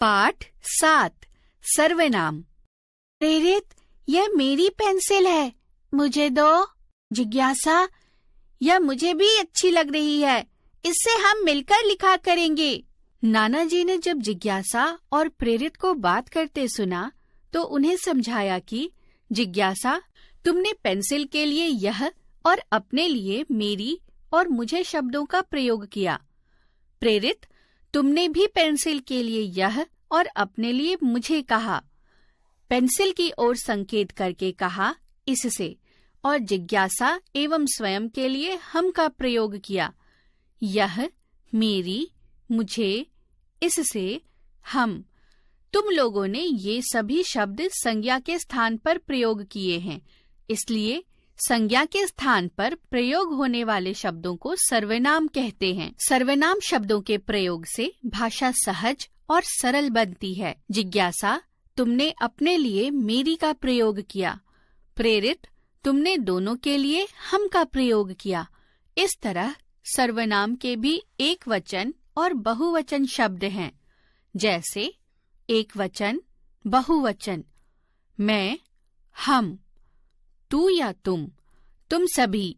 पाठ 7 सर्वनाम। प्रेरित, यह मेरी पेंसिल है, मुझे दो। जिज्ञासा, यह मुझे भी अच्छी लग रही है, इससे हम मिलकर लिखा करेंगे। नाना जी ने जब जिज्ञासा और प्रेरित को बात करते सुना तो उन्हें समझाया कि जिज्ञासा, तुमने पेंसिल के लिए यह और अपने लिए मेरी और मुझे शब्दों का प्रयोग किया। प्रेरित, तुमने भी पेंसिल के लिए यह और अपने लिए मुझे कहा। पेंसिल की ओर संकेत करके कहा इससे, और जिज्ञासा एवं स्वयं के लिए हम का प्रयोग किया। यह, मेरी, मुझे, इससे, हम। तुम लोगों ने ये सभी शब्द संज्ञा के स्थान पर प्रयोग किए हैं, इसलिए संज्ञा के स्थान पर प्रयोग होने वाले शब्दों को सर्वनाम कहते हैं। सर्वनाम शब्दों के प्रयोग से भाषा सहज और सरल बनती है। जिज्ञासा, तुमने अपने लिए मेरी का प्रयोग किया। प्रेरित, तुमने दोनों के लिए हम का प्रयोग किया। इस तरह सर्वनाम के भी एक वचन और बहुवचन शब्द हैं, जैसे एक वचन, बहुवचन, मैं, हम, तू या तुम सभी,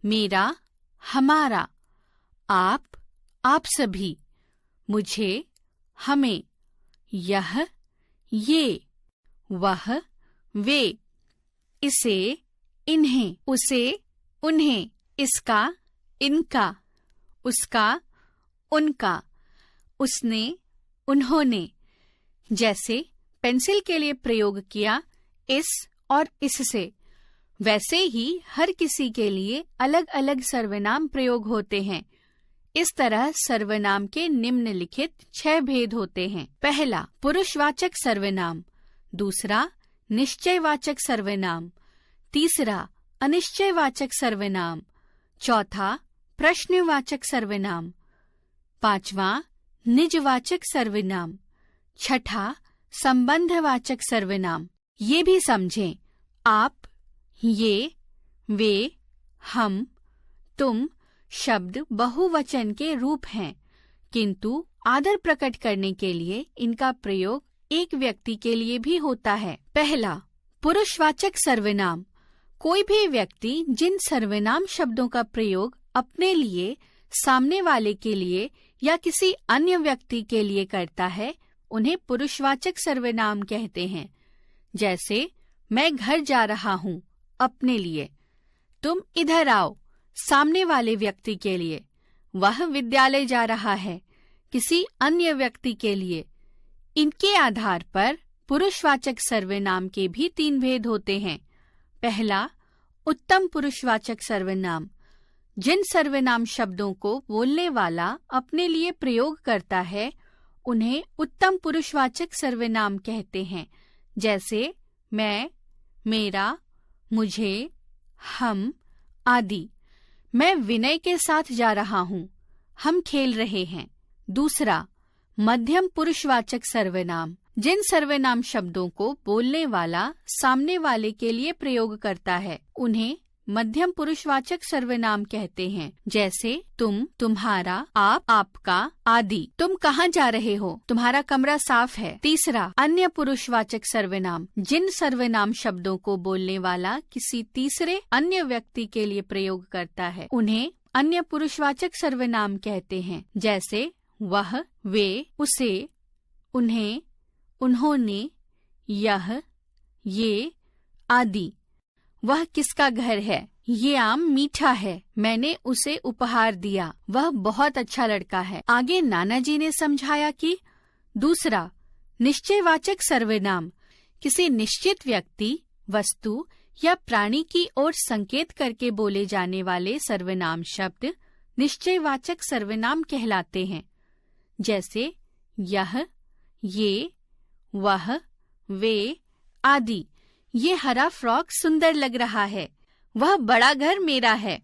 मेरा, हमारा, आप सभी, मुझे, हमें, यह, ये, वह, वे, इसे, इन्हें, उसे, उन्हें, इसका, इनका, उसका, उनका, उसने, उन्होंने। जैसे पेंसिल के लिए प्रयोग किया इस और इससे, वैसे ही हर किसी के लिए अलग अलग सर्वनाम प्रयोग होते हैं। इस तरह सर्वनाम के निम्नलिखित 6 भेद होते हैं। पहला, पुरुषवाचक सर्वनाम। दूसरा, निश्चयवाचक सर्वनाम। तीसरा, अनिश्चयवाचक सर्वनाम। चौथा, प्रश्नवाचक सर्वनाम। पांचवा, निजवाचक सर्वनाम। छठा, संबंधवाचक सर्वनाम। ये भी समझें, आप, ये, वे, हम, तुम शब्द बहुवचन के रूप हैं, किंतु आदर प्रकट करने के लिए इनका प्रयोग एक व्यक्ति के लिए भी होता है। पहला, पुरुषवाचक सर्वनाम। कोई भी व्यक्ति जिन सर्वनाम शब्दों का प्रयोग अपने लिए, सामने वाले के लिए या किसी अन्य व्यक्ति के लिए करता है, उन्हें पुरुषवाचक सर्वनाम कहते हैं। जैसे, मैं घर जा रहा हूँ, अपने लिए। तुम इधर आओ, सामने वाले व्यक्ति के लिए। वह विद्यालय जा रहा है, किसी अन्य व्यक्ति के लिए। इनके आधार पर पुरुषवाचक सर्वनाम के भी 3 भेद होते हैं। पहला, उत्तम पुरुषवाचक सर्वनाम। जिन सर्वनाम शब्दों को बोलने वाला अपने लिए प्रयोग करता है, उन्हें उत्तम पुरुषवाचक सर्वनाम कहते हैं। जैसे मैं, मेरा, मुझे, हम आदि। मैं विनय के साथ जा रहा हूँ, हम खेल रहे हैं। दूसरा, मध्यम पुरुषवाचक सर्वनाम। जिन सर्वनाम शब्दों को बोलने वाला सामने वाले के लिए प्रयोग करता है, उन्हें मध्यम पुरुषवाचक सर्वनाम कहते हैं। जैसे तुम, तुम्हारा, आप, आपका आदि। तुम कहाँ जा रहे हो? तुम्हारा कमरा साफ है। तीसरा, अन्य पुरुषवाचक सर्वनाम। जिन सर्वनाम शब्दों को बोलने वाला किसी तीसरे अन्य व्यक्ति के लिए प्रयोग करता है, उन्हें अन्य पुरुषवाचक सर्वनाम कहते हैं। जैसे वह, वे, उसे, उन्हें, उन्होंने, यह, ये आदि। वह किसका घर है? ये आम मीठा है, मैंने उसे उपहार दिया, वह बहुत अच्छा लड़का है। आगे नाना जी ने समझाया कि दूसरा, निश्चयवाचक सर्वनाम। किसी निश्चित व्यक्ति, वस्तु या प्राणी की ओर संकेत करके बोले जाने वाले सर्वनाम शब्द निश्चयवाचक सर्वनाम कहलाते हैं। जैसे यह, ये, वह, वे आदि। ये हरा फ्रॉक सुंदर लग रहा है, वह बड़ा घर मेरा है।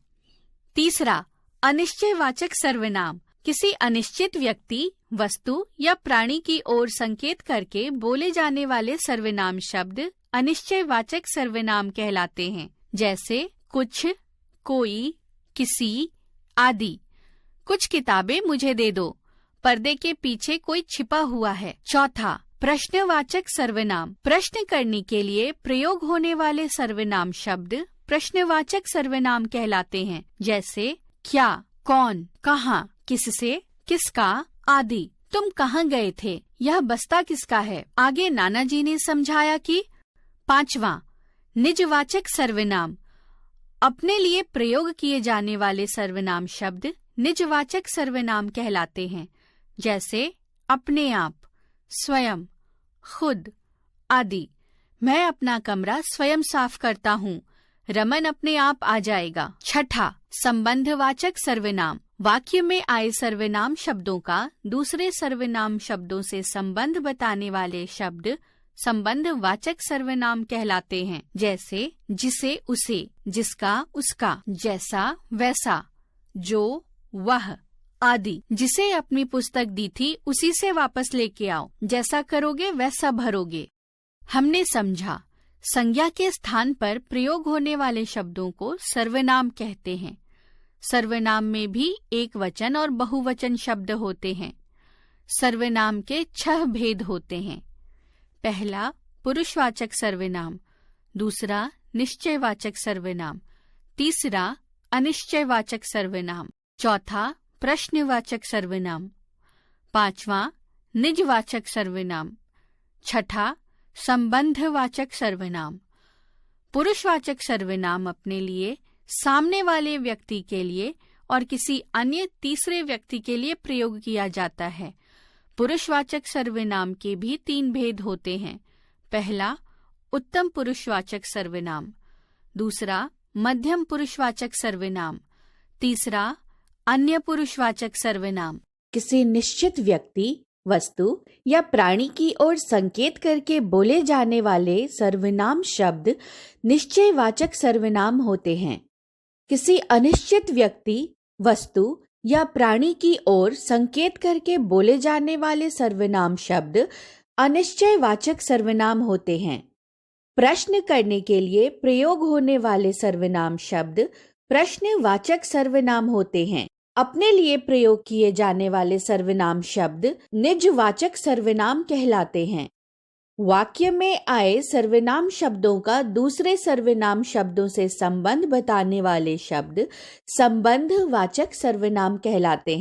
तीसरा, अनिश्चयवाचक सर्वनाम। किसी अनिश्चित व्यक्ति, वस्तु या प्राणी की ओर संकेत करके बोले जाने वाले सर्वनाम शब्द अनिश्चयवाचक सर्वनाम कहलाते हैं। जैसे कुछ, कोई, किसी आदि। कुछ किताबें मुझे दे दो, पर्दे के पीछे कोई छिपा हुआ है। चौथा, प्रश्नवाचक सर्वनाम। प्रश्न करने के लिए प्रयोग होने वाले सर्वनाम शब्द प्रश्नवाचक सर्वनाम कहलाते हैं, जैसे क्या, कौन, कहाँ, किससे, किसका आदि। तुम कहाँ गए थे? यह बस्ता किसका है? आगे नाना जी ने समझाया कि पांचवा, निजवाचक सर्वनाम। अपने लिए प्रयोग किए जाने वाले सर्वनाम शब्द निजवाचक सर्वनाम कहलाते हैं, जैसे अपने आप, स्वयं, खुद आदि। मैं अपना कमरा स्वयं साफ करता हूँ, रमन अपने आप आ जाएगा। छठा, संबंधवाचक सर्वनाम। वाक्य में आए सर्वनाम शब्दों का दूसरे सर्वनाम शब्दों से संबंध बताने वाले शब्द संबंधवाचक सर्वनाम कहलाते हैं, जैसे जिसे, उसे, जिसका, उसका, जैसा, वैसा, जो, वह आदि। जिसे अपनी पुस्तक दी थी उसी से वापस लेके आओ, जैसा करोगे वैसा भरोगे। हमने समझा, संज्ञा के स्थान पर प्रयोग होने वाले शब्दों को सर्वनाम कहते हैं। सर्वनाम में भी एक वचन और बहुवचन शब्द होते हैं। सर्वनाम के 6 भेद होते हैं। पहला, पुरुषवाचक सर्वनाम। दूसरा, निश्चयवाचक सर्वनाम। तीसरा, अनिश्चयवाचक सर्वनाम। चौथा, प्रश्नवाचक सर्वनाम। पांचवा, निजवाचक सर्वनाम। छठा, संबंधवाचक सर्वनाम। पुरुषवाचक सर्वनाम अपने लिए, सामने वाले व्यक्ति के लिए और किसी अन्य तीसरे व्यक्ति के लिए प्रयोग किया जाता है। पुरुषवाचक सर्वनाम के भी 3 भेद होते हैं। पहला, उत्तम पुरुषवाचक सर्वनाम। दूसरा, मध्यम पुरुषवाचक सर्वनाम। तीसरा, अन्य पुरुषवाचक सर्वनाम। किसी निश्चित व्यक्ति, वस्तु या प्राणी की ओर संकेत करके बोले जाने वाले सर्वनाम शब्द निश्चयवाचक सर्वनाम होते हैं। किसी अनिश्चित व्यक्ति, वस्तु या प्राणी की ओर संकेत करके बोले जाने वाले सर्वनाम शब्द अनिश्चयवाचक सर्वनाम होते हैं। प्रश्न करने के लिए प्रयोग होने वाले सर्वनाम शब्द प्रश्नवाचक सर्वनाम होते हैं। अपने लिए प्रयोग किए जाने वाले सर्वनाम शब्द निजवाचक सर्वनाम कहलाते हैं। वाक्य में आए सर्वनाम शब्दों का दूसरे सर्वनाम शब्दों से संबंध बताने वाले शब्द संबंधवाचक सर्वनाम कहलाते हैं।